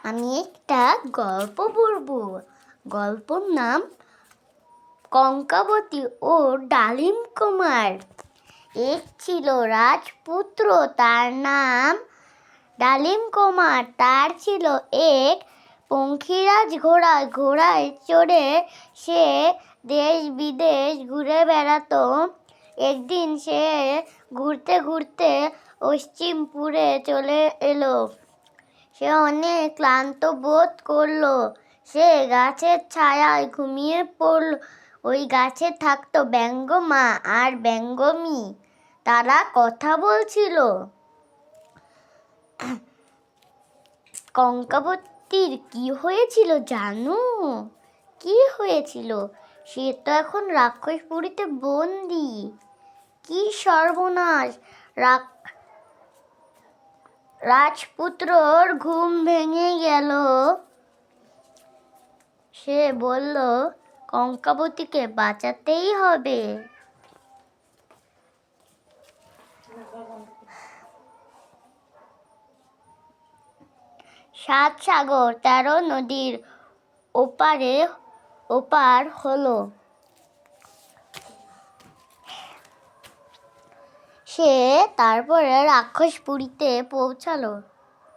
আমি একটা গল্প পড়বো। গল্পর নাম কঙ্কাবতী ও ডালিম কুমার। এক ছিল রাজপুত্র, তার নাম ডালিম কুমার। তার ছিল এক পঙ্খিরাজ ঘোড়া। ঘোড়ায় চড়ে সে দেশ বিদেশ ঘুরে বেড়াতো। একদিন সে ঘুরতে ঘুরতে পশ্চিমপুরে চলে এলো। সে অনেক ক্লান্ত বোধ করলো। সে গাছের ছায়ায় ঘুমিয়ে পড়ল। ওই গাছে থাকতো ব্যঙ্গমা আর ব্যঙ্গমী। তারা কথা বলছিল। কঙ্কাবতীর কি হয়েছিল জানো? কি হয়েছিল? সে তো এখন রাক্ষসপুরীতে বন্দি। কি সর্বনাশ! রাজপুত্রর ঘুম ভেঙে গেল। সে বলল, কঙ্কাবতীকে বাঁচাতেই হবে। সাত সাগর 13 নদীর ওপার হলো। সে তারপরে রাক্ষসপুরীতে পৌঁছালো।